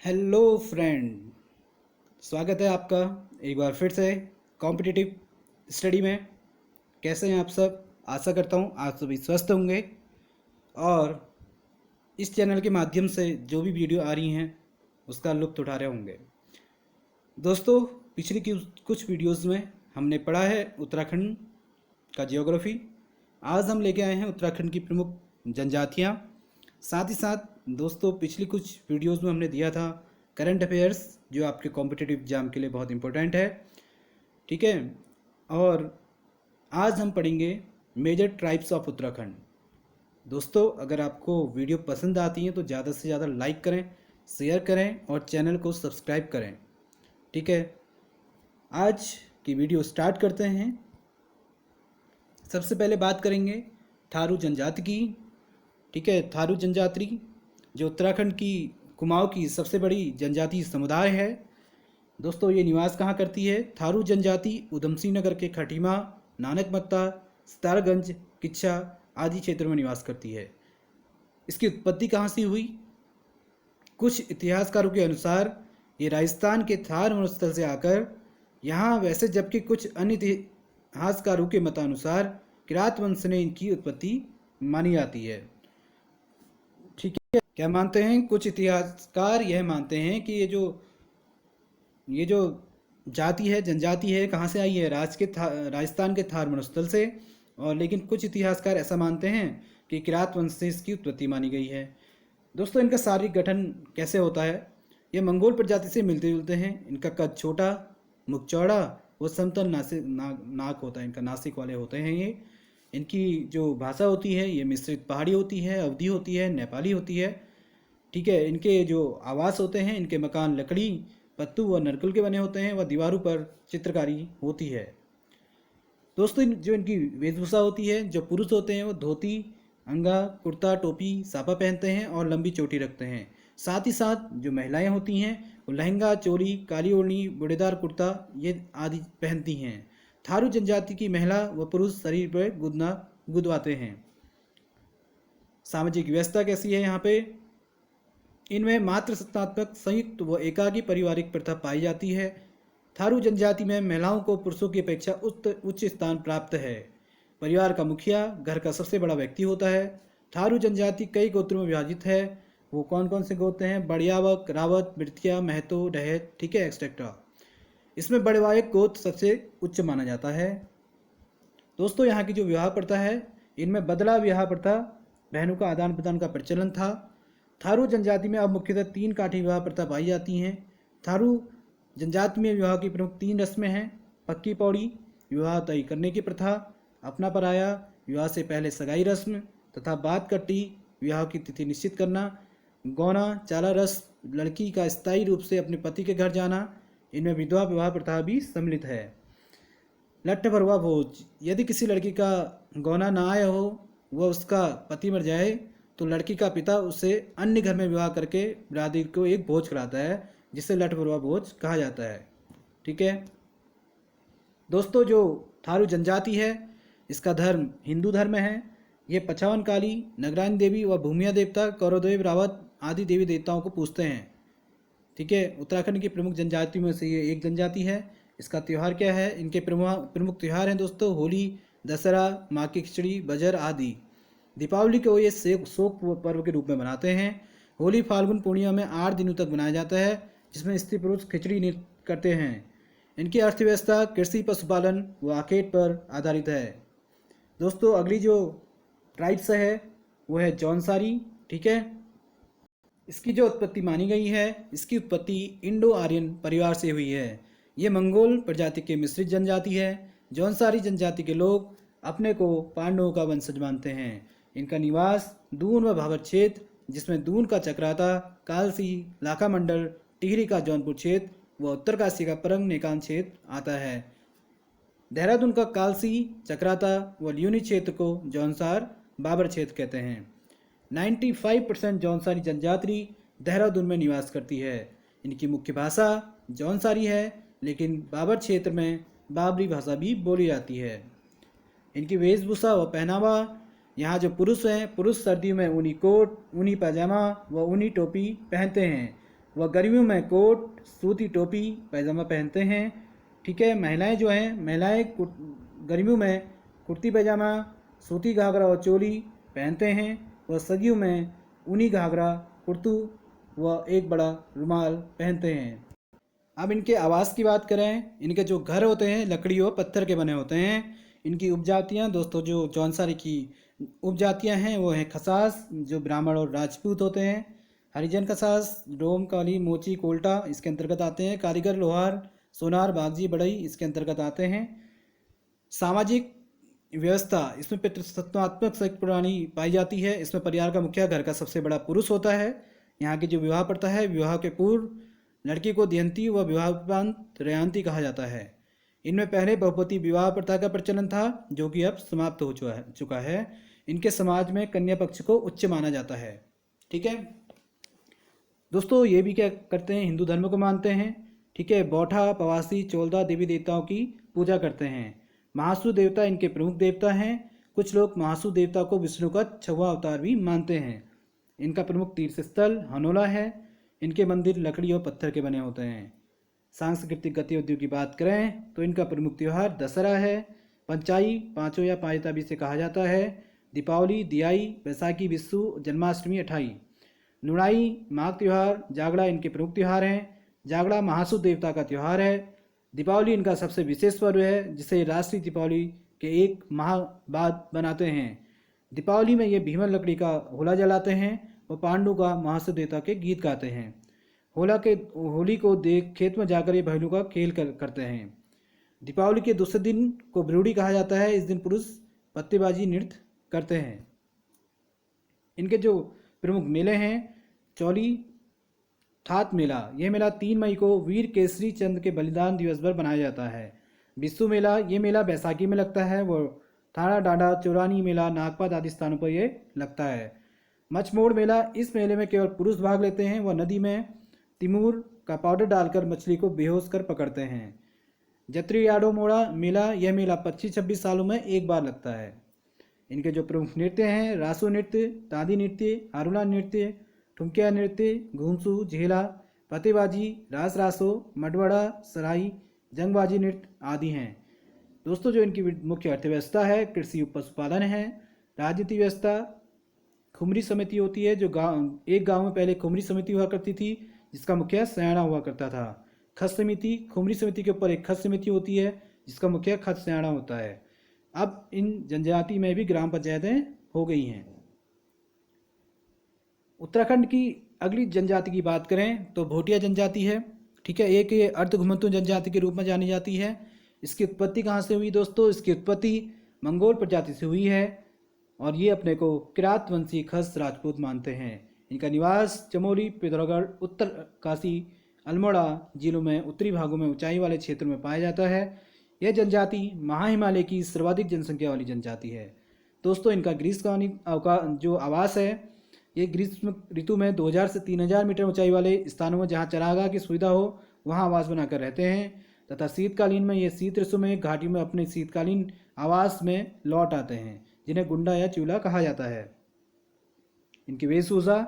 Hello friend, स्वागत है आपका एक बार फिर से कॉम्पिटिटिव स्टडी में। कैसे हैं आप सब? आशा करता हूँ आप सभी स्वस्थ होंगे और इस चैनल के माध्यम से जो भी वीडियो आ रही हैं उसका लुत्फ़ उठा रहे होंगे। दोस्तों, पिछली कुछ वीडियोस में हमने पढ़ा है उत्तराखंड का ज्योग्राफी। आज हम लेके आए हैं उत्तराखंड की प्रमुख जनजातियाँ। साथ ही साथ दोस्तों, पिछली कुछ वीडियोस में हमने दिया था करंट अफेयर्स, जो आपके कॉम्पिटिटिव एग्जाम के लिए बहुत इंपॉर्टेंट है। ठीक है। और आज हम पढ़ेंगे मेजर ट्राइब्स ऑफ उत्तराखंड। दोस्तों, अगर आपको वीडियो पसंद आती है तो ज़्यादा से ज़्यादा लाइक करें, शेयर करें और चैनल को सब्सक्राइब करें। ठीक है, आज की वीडियो स्टार्ट करते हैं। सबसे पहले बात करेंगे थारू जनजाति की। ठीक है, थारू जनजाति जो उत्तराखंड की कुमाऊं की सबसे बड़ी जनजातीय समुदाय है। दोस्तों, ये निवास कहाँ करती है? थारू जनजाति उधमसिंह नगर के खटीमा, नानकमत्ता, सितारगंज, किच्छा आदि क्षेत्रों में निवास करती है। इसकी उत्पत्ति कहाँ से हुई? कुछ इतिहासकारों के अनुसार ये राजस्थान के थार मरुस्थल से आकर यहाँ वैसे, जबकि कुछ अन्य इतिहासकारों के मतानुसार किरात वंश ने इनकी उत्पत्ति मानी जाती है। ठीक है, क्या मानते हैं कुछ इतिहासकार? यह मानते हैं कि ये जो जाति है, जनजाति है, कहाँ से आई है? राजस्थान के थार मरुस्थल से। और लेकिन कुछ इतिहासकार ऐसा मानते हैं कि किरात वंश से इसकी उत्पत्ति मानी गई है। दोस्तों, इनका शारीरिक गठन कैसे होता है? ये मंगोल प्रजाति से मिलते जुलते हैं। इनका कद छोटा, मुख चौड़ा, वो समतल नाक होता है इनका, नासिक वाले होते हैं ये। इनकी जो भाषा होती है ये मिश्रित पहाड़ी होती है, अवधी होती है, नेपाली होती है। ठीक है, इनके जो आवास होते हैं, इनके मकान लकड़ी, पत्तू व नरकुल के बने होते हैं व दीवारों पर चित्रकारी होती है। दोस्तों, जो इनकी वेशभूषा होती है, जो पुरुष होते हैं वो धोती, अंगा, कुर्ता, टोपी, साफा पहनते हैं और लंबी चोटी रखते हैं। साथ ही साथ जो महिलाएं होती हैं वो लहंगा, चोली, काली ओढ़नी, बूढ़ेदार कुर्ता ये आदि पहनती हैं। थारू जनजाति की महिला व पुरुष शरीर पर गुदवाते हैं। सामाजिक व्यवस्था कैसी है यहाँ पे? इनमें मातृ सत्तात्मक, संयुक्त व एकाकी पारिवारिक प्रथा पाई जाती है। थारू जनजाति में महिलाओं को पुरुषों की अपेक्षा उच्च स्थान प्राप्त है। परिवार का मुखिया घर का सबसे बड़ा व्यक्ति होता है। थारू जनजाति कई गोत्रों में विभाजित है। वो कौन कौन से गोत्र हैं? बड़ियावक, रावत, बिरतिया, महतो, डहत, ठीक है, एक्सेट्रा। इसमें बड़वायक गोत्र सबसे उच्च माना जाता है। दोस्तों, यहाँ की जो विवाह प्रथा है, इनमें बदला विवाह प्रथा, बहनों का आदान प्रदान का प्रचलन था। थारू जनजाति में अब मुख्यतः 3 काठी विवाह प्रथा पाई जाती हैं। थारू जनजाति में विवाह की प्रमुख 3 रस्में हैं। पक्की पौड़ी, विवाह तय करने की प्रथा, अपना पराया, विवाह से पहले सगाई रस्म, तथा बात कट्टी, विवाह की तिथि निश्चित करना। गौना, चाला रस्म, लड़की का स्थायी रूप से अपने पति के घर जाना। इनमें विधवा विवाह प्रथा भी सम्मिलित है। लट्ठ भरवा भोज, यदि किसी लड़की का गौना ना आया हो, वह उसका पति मर जाए, तो लड़की का पिता उसे अन्य घर में विवाह करके बिरादरी को एक भोज कराता है, जिसे लठ भरवा भोज कहा जाता है। ठीक है दोस्तों, जो थारू जनजाति है इसका धर्म हिंदू धर्म है। ये 55 काली, नगरानी देवी व भूमिया देवता, कौरवदेव, रावत आदि देवी देवताओं को पूजते हैं। ठीक है, उत्तराखंड की प्रमुख जनजातियों में से ये एक जनजाति है। इसका त्यौहार क्या है? इनके प्रमुख त्यौहार हैं दोस्तों होली, दशहरा, माँ की खिचड़ी, बजर आदि। दीपावली को ये शोक पर्व के रूप में मनाते हैं। होली फाल्गुन पूर्णिमा में 8 दिनों तक मनाया जाता है, जिसमें स्त्री पुरुष खिचड़ी नृत्य करते हैं। इनकी अर्थव्यवस्था कृषि, पशुपालन व आखेट पर आधारित है। दोस्तों, अगली जो ट्राइब्स है वो है जौनसारी। ठीक है, इसकी जो उत्पत्ति मानी गई है, इसकी उत्पत्ति इंडो आर्यन परिवार से हुई है। ये मंगोल प्रजाति के मिश्रित जनजाति है। जौनसारी जनजाति के लोग अपने को पांडवों का वंशज मानते हैं। इनका निवास दून व भाबर क्षेत्र, जिसमें दून का चक्राता, कालसी, लाखा मंडल, टिहरी का जौनपुर क्षेत्र व उत्तरकाशी का परंग नेकान क्षेत्र आता है। देहरादून का कालसी, चक्राता व ल्यूनी क्षेत्र को जौनसार बाबर क्षेत्र कहते हैं। 95% जौनसारी जनजाति देहरादून में निवास करती है। इनकी मुख्य भाषा जौनसारी है, लेकिन बाबर क्षेत्र में बाबरी भाषा भी बोली जाती है। इनकी वेशभूषा व पहनावा, यहाँ जो पुरुष हैं, पुरुष सर्दियों में ऊनी कोट, ऊनी पैजामा व ऊनी टोपी पहनते हैं, वह गर्मियों में कोट, सूती टोपी, पैजामा पहनते हैं। ठीक है, महिलाएं जो हैं, महिलाएं गर्मियों में कुर्ती पैजामा, सूती घाघरा और चोली पहनते हैं। वह सर्दियों में ऊनी घाघरा, कुर्तू व एक बड़ा रुमाल पहनते हैं। अब इनके आवास की बात करें, इनके जो घर होते हैं लकड़ी और पत्थर के बने होते हैं। इनकी उपजातियाँ दोस्तों, जो जौनसारी की उपजातियाँ हैं वो हैं खसास, जो ब्राह्मण और राजपूत होते हैं। हरिजन खसास, डोम, काली, मोची, कोल्टा इसके अंतर्गत आते हैं। कारीगर, लोहार, सोनार, बागजी, बढ़ई इसके अंतर्गत आते हैं। सामाजिक व्यवस्था, इसमें पितृसत्तात्मक संयुक्त प्रणाली पाई जाती है। इसमें परिवार का मुखिया घर का सबसे बड़ा पुरुष होता है। यहाँ की जो विवाह प्रथा है, विवाह के पूर्व लड़की को दयंती व विवाह उपरांत रेयांती कहा जाता है। इनमें पहले बहुपति विवाह प्रथा का प्रचलन था, जो कि अब समाप्त हो चुका है। इनके समाज में कन्या पक्ष को उच्च माना जाता है। ठीक है दोस्तों, ये भी क्या करते हैं, हिंदू धर्म को मानते हैं। ठीक है, बौठा, पवासी, चोलदा देवी देवताओं की पूजा करते हैं। महासु देवता इनके प्रमुख देवता हैं। कुछ लोग महासु देवता को विष्णु का 6वां अवतार भी मानते हैं। इनका प्रमुख तीर्थ स्थल हनोला है। इनके मंदिर लकड़ी और पत्थर के बने होते हैं। सांस्कृतिक गतिविधियों की बात करें तो इनका प्रमुख त्यौहार दशहरा है। पंचाई, पाँचों या पाँचता भी से कहा जाता है। दीपावली, दियाई, बैसाखी, विशु, जन्माष्टमी, अठाई, नुड़ाई, माघ त्यौहार, जागड़ा इनके प्रमुख त्यौहार हैं। जागड़ा महासु देवता का त्यौहार है। दीपावली इनका सबसे विशेष पर्व है, जिसे राष्ट्रीय दीपावली के एक माह बाद बनाते हैं। दीपावली में ये भीमन लकड़ी का होला जलाते हैं और पांडु का महासु देवता के गीत गाते हैं। होली को देख खेत में जाकर ये भाइयों का खेल करते हैं। दीपावली के दूसरे दिन को ब्रूडी कहा जाता है। इस दिन पुरुष पत्तेबाजी नृत्य करते हैं। इनके जो प्रमुख मेले हैं, चौली ठात मेला, यह मेला 3 मई को वीर केसरी चंद के बलिदान दिवस पर मनाया जाता है। बिस्सू मेला, ये मेला बैसाखी में लगता है। वो थाना डांडा, चौरानी मेला, नागपात आदि स्थानों पर यह लगता है। मछमोड़ मेला, इस मेले में केवल पुरुष भाग लेते हैं। वह नदी में तिमूर का पाउडर डालकर मछली को बेहोश कर पकड़ते हैं। जत्रियाडो मोड़ा मेला, यह मेला 25-26 सालों में एक बार लगता है। इनके जो प्रमुख नृत्य हैं, रासो नृत्य, तांदी नृत्य, हारुला नृत्य, ठुमकिया नृत्य, घूमसू, झेला, पतेबाजी, रास रासो, मडवड़ा, सराई, जंगबाजी नृत्य आदि हैं। दोस्तों, जो इनकी मुख्य अर्थव्यवस्था है, कृषि पशुपालन है। राजनीति व्यवस्था, खुमरी समिति होती है, जो एक गांव में पहले खुमरी समिति हुआ करती थी, जिसका मुखिया सयाना हुआ करता था। खत समिति, खुमरी समिति के ऊपर एक खत समिति होती है, जिसका मुखिया खत सयाना होता है। अब इन जनजाति में भी ग्राम पंचायतें हो गई हैं। उत्तराखंड की अगली जनजाति की बात करें तो भोटिया जनजाति है। ठीक है, एक ये अर्धघुमंतु जनजाति के रूप में जानी जाती है। इसकी उत्पत्ति कहाँ से हुई दोस्तों? इसकी उत्पत्ति मंगोल प्रजाति से हुई है और ये अपने को किरात वंशी खस राजपूत मानते हैं। इनका निवास चमोली, पिथौरागढ़, उत्तर काशी, अल्मोड़ा जिलों में उत्तरी भागों में ऊंचाई वाले क्षेत्रों में पाया जाता है। यह जनजाति महाहिमालय की सर्वाधिक जनसंख्या वाली जनजाति है। दोस्तों, इनका ग्रीष्मकालीन जो आवास है, ये ग्रीष्म ऋतु में 2000 से 3000 मीटर ऊंचाई वाले स्थानों में जहाँ चरागाह की सुविधा हो वहाँ आवास बनाकर रहते हैं, तथा शीतकालीन में ये शीत ऋतु में घाटी में अपने शीतकालीन आवास में लौट आते हैं, जिन्हें गुंडा या चूल्हा कहा जाता है। इनकी वेशभूषा,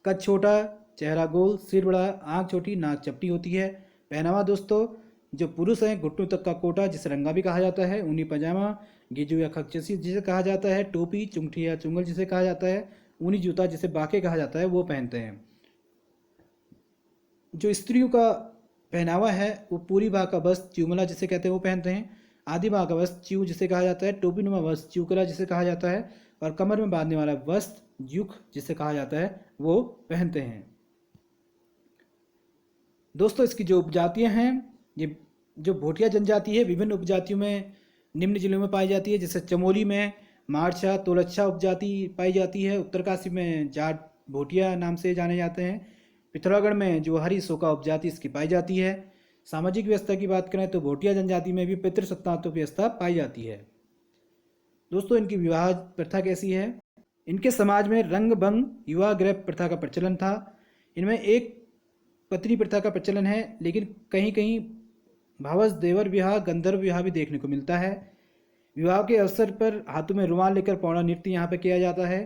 कद छोटा, चेहरा गोल, सिर बड़ा, आँख छोटी, नाक चपटी होती है। पहनावा दोस्तों, जो पुरुष हैं घुटनों तक का कोटा जिसे रंगा भी कहा जाता है, ऊनी पजामा, गिजू या खच्चसी जिसे कहा जाता है, टोपी, चुंगठी या चुंगल जिसे कहा जाता है, ऊनी जूता जिसे बाके कहा जाता है वो पहनते हैं। जो स्त्रियों का पहनावा है वो पूरी बाह का वस्त्र च्यूमला जिसे कहते हैं वो पहनते हैं। आधी बाह का वस्त्र च्यू जिसे कहा जाता है, टोपी नुमा वस्त्र च्यूकला जिसे कहा जाता है, और कमर में बांधने वाला वस्त्र जुख जिसे कहा जाता है वो पहनते हैं। दोस्तों, इसकी जो उपजातियां हैं, ये जो भोटिया जनजाति है विभिन्न उपजातियों में निम्न जिलों में पाई जाती है। जैसे चमोली में मारछा, तोलच्छा उपजाति पाई जाती है। उत्तरकाशी में जाट भोटिया नाम से जाने जाते हैं। पिथौरागढ़ में जो हरी सोका उपजाति इसकी पाई जाती है। सामाजिक व्यवस्था की बात करें तो भोटिया जनजाति में भी पितृसत्तात्मक व्यवस्था पाई जाती है। दोस्तों, इनकी विवाह प्रथा कैसी है? इनके समाज में रंग भंग युवा गृह प्रथा का प्रचलन था। इनमें एक पत्नी प्रथा का प्रचलन है, लेकिन कहीं कहीं भावस देवर विवाह, गंधर्व विवाह भी देखने को मिलता है। विवाह के अवसर पर हाथों में रुमाल लेकर पौड़ा नृत्य यहाँ पर किया जाता है।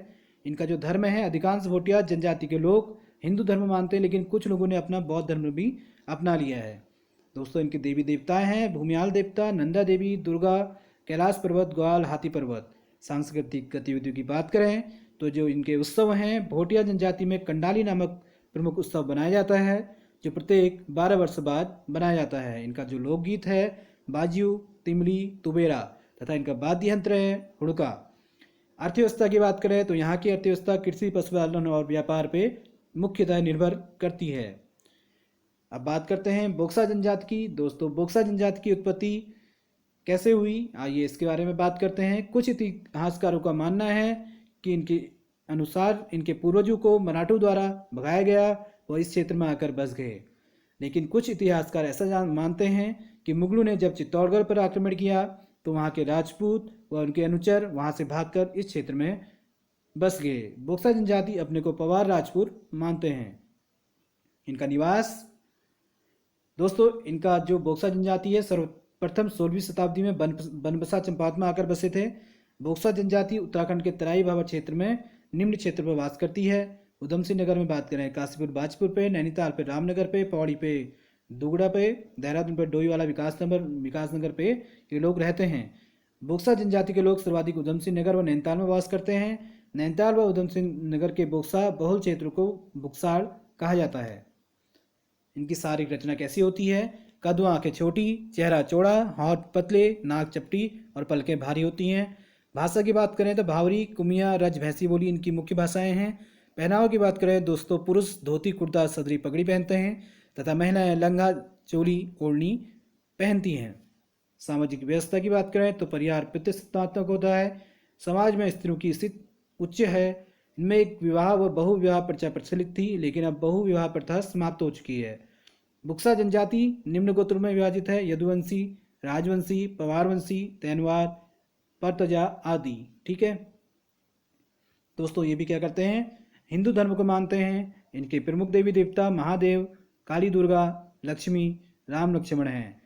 इनका जो धर्म है, अधिकांश भोटिया जनजाति के लोग हिंदू धर्म मानते हैं, लेकिन कुछ लोगों ने अपना बौद्ध धर्म भी अपना लिया है। दोस्तों इनके देवी देवता हैं भूमियाल देवता, नंदा देवी, दुर्गा, कैलाश पर्वत, ग्वाल, हाथी पर्वत। सांस्कृतिक गतिविधियों की बात करें तो जो इनके उत्सव हैं, भोटिया जनजाति में कंडाली नामक प्रमुख उत्सव बनाया जाता है, जो प्रत्येक 12 वर्ष बाद बनाया जाता है। इनका जो लोकगीत है बाजियू, तिमली, तुबेरा तथा इनका वाद्य यंत्र है हुड़का। अर्थव्यवस्था की बात करें तो यहाँ की अर्थव्यवस्था कृषि, पशुपालन और व्यापार पे मुख्यतः निर्भर करती है। अब बात करते हैं बोक्सा जनजाति की। दोस्तों बोक्सा जनजाति की उत्पत्ति कैसे हुई, आइए इसके बारे में बात करते हैं। कुछ इतिहासकारों का मानना है कि इनके अनुसार इनके पूर्वजों को मराठों द्वारा भगाया गया, वो इस क्षेत्र में आकर बस गए। लेकिन कुछ इतिहासकार ऐसा मानते हैं कि मुगलों ने जब चित्तौड़गढ़ पर आक्रमण किया तो वहाँ के राजपूत व उनके अनुचर वहाँ से भागकर इस क्षेत्र में बस गए। बोक्सा जनजाति अपने को पवार राजपूत मानते हैं। इनका निवास, दोस्तों इनका जो बोक्सा जनजाति है सर्वप्रथम 16वीं शताब्दी में बनबसा चंपावत में आकर बसे थे। बोक्सा जनजाति उत्तराखंड के तराई भावर क्षेत्र में निम्न क्षेत्र पर वास करती है। उधम सिंह नगर में बात करें, काशीपुर बाजपुर पे, नैनीताल पे, रामनगर पे, पौड़ी पे, दुगड़ा पे, देहरादून पे, डोईवाला, विकासनगर पे ये लोग रहते हैं। बोक्सा जनजाति के लोग सर्वाधिक उधम सिंह नगर व नैनीताल में वास करते हैं। नैनीताल व उधम सिंह नगर के बोक्सा बहुल क्षेत्र को बुक्साड़ कहा जाता है। इनकी शारीरिक रचना कैसी होती है, कद व आंखें छोटी, चेहरा चौड़ा, हाथ पतले, नाक चपटी और पलकें भारी होती हैं। भाषा की बात करें तो भावरी, कुमिया, रज, भैंसी बोली इनकी मुख्य भाषाएं हैं। पहनावा की बात करें दोस्तों, पुरुष धोती, कुर्ता, सदरी, पगड़ी पहनते हैं तथा महिलाएं लंगा, चोली, ओढ़नी पहनती हैं। सामाजिक व्यवस्था की बात करें तो परिवार पितृसत्तात्मक होता है। समाज में स्त्रियों की स्थिति उच्च है। इनमें एक विवाह व बहु विवाह प्रथा प्रचलित थी, लेकिन अब बहु विवाह प्रथा समाप्त हो चुकी है। बुक्सा जनजाति निम्न गोत्रों में विभाजित है: यदुवंशी, राजवंशी, पवारवंशी, तैनवार, परतजा आदि। ठीक है दोस्तों, ये भी क्या करते हैं, हिंदू धर्म को मानते हैं। इनके प्रमुख देवी देवता महादेव, काली, दुर्गा, लक्ष्मी, राम, लक्ष्मण हैं।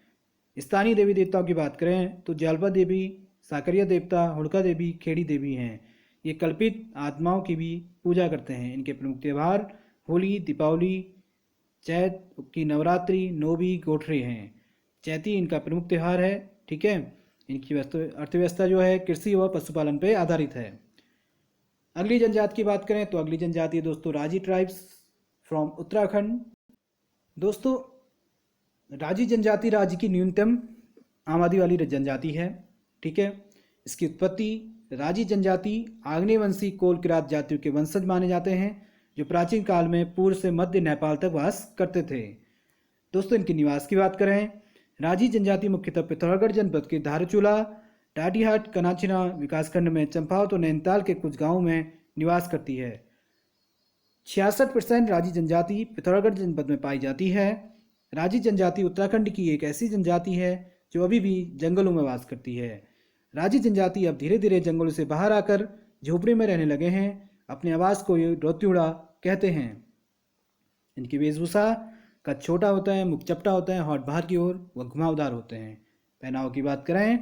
स्थानीय देवी देवताओं की बात करें तो जालपा देवी, साकरिया देवता, हुड़का देवी, खेड़ी देवी हैं। ये कल्पित आत्माओं की भी पूजा करते हैं। इनके प्रमुख त्यौहार होली, दीपावली, चैत की नवरात्रि, नौवी, गोठरे हैं। चैती इनका प्रमुख त्यौहार है। ठीक है, इनकी अर्थव्यवस्था जो है कृषि व पशुपालन पर आधारित है। अगली जनजाति की बात करें तो अगली जनजाति है दोस्तों राजी ट्राइब्स फ्रॉम उत्तराखंड। दोस्तों राजी जनजाति राज्य की न्यूनतम आबादी वाली जनजाति है। ठीक है, इसकी उत्पत्ति राजी जनजाति आग्नेयवंशी कोल किरात जातियों के वंशज माने जाते हैं, जो प्राचीन काल में पूर्व से मध्य नेपाल तक वास करते थे। दोस्तों इनके निवास की बात करें, राजी जनजाति मुख्यतः पिथौरागढ़ जनपद के धारचूला, टाटीहाट, कनाचिना विकासखंड में चंपावत और नैनीताल के कुछ गांवों में निवास करती है। 66% राजी जनजाति पिथौरागढ़ जनपद में पाई जाती है। राजी जनजाति उत्तराखंड की एक ऐसी जनजाति है जो अभी भी जंगलों में वास करती है। राजी जनजाति अब धीरे धीरे जंगलों से बाहर आकर झोपड़ी में रहने लगे हैं। अपने आवास को ये रोत्युड़ा कहते हैं। इनकी वेशभूषा कद छोटा होता है, मुख चपटा होता है, होठ बाहर की ओर व घुमावदार होते हैं। पहनाव की बात करें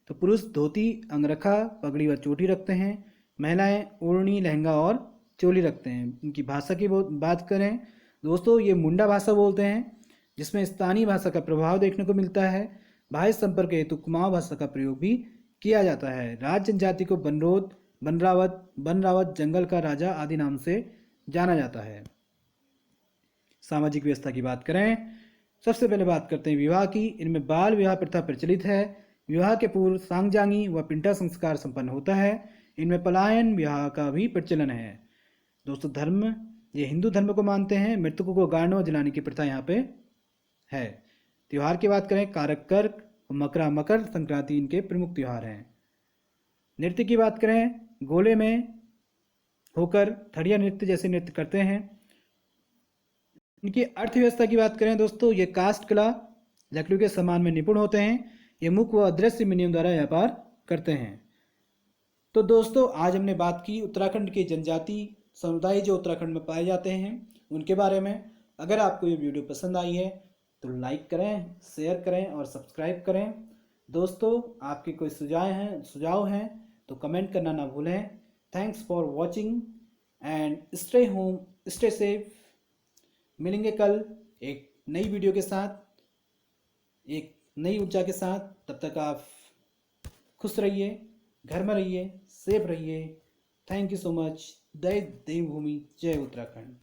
तो पुरुष धोती, अंगरखा, पगड़ी व चोटी रखते हैं। महिलाएं ओढ़नी, लहंगा और चोली रखते हैं। इनकी भाषा की बात करें दोस्तों, ये मुंडा भाषा बोलते हैं, जिसमें स्थानीय भाषा का प्रभाव देखने को मिलता है। बाह्य संपर्क हेतु कुमाऊं भाषा का प्रयोग भी किया जाता है। राज जनजाति को बनरोद, बनरावत, जंगल का राजा आदि नाम से जाना जाता है। सामाजिक व्यवस्था की बात करें, सबसे पहले बात करते हैं विवाह की। इनमें बाल विवाह प्रथा प्रचलित है। विवाह के पूर्व सांगजांगी व पिंटा संस्कार संपन्न होता है। इनमें पलायन विवाह का भी प्रचलन है। दोस्तों धर्म, ये हिंदू धर्म को मानते हैं। मृतकों को गाड़ने व जलाने की प्रथा यहाँ पे है। त्यौहार की बात करें, कारक कर्क और मकर संक्रांति इनके प्रमुख त्यौहार हैं। नृत्य की बात करें, गोले में होकर थड़िया नृत्य जैसे नृत्य करते हैं। इनकी अर्थव्यवस्था की बात करें दोस्तों, ये कास्ट कला, लकड़ी के सामान में निपुण होते हैं। ये मुख्य व अदृश्य मिनियम द्वारा व्यापार करते हैं। तो दोस्तों आज हमने बात की उत्तराखंड के जनजाति समुदाय जो उत्तराखंड में पाए जाते हैं उनके बारे में। अगर आपको ये वीडियो पसंद आई है तो लाइक करें, शेयर करें और सब्सक्राइब करें। दोस्तों आपके कोई सुझाव हैं तो कमेंट करना ना भूलें। Thanks for watching and stay home, stay safe. मिलेंगे कल एक नई वीडियो के साथ, एक नई ऊर्जा के साथ। तब तक आप खुश रहिए, घर में रहिए, सेफ रहिए। Thank you so much. जय देवभूमि, जय उत्तराखंड।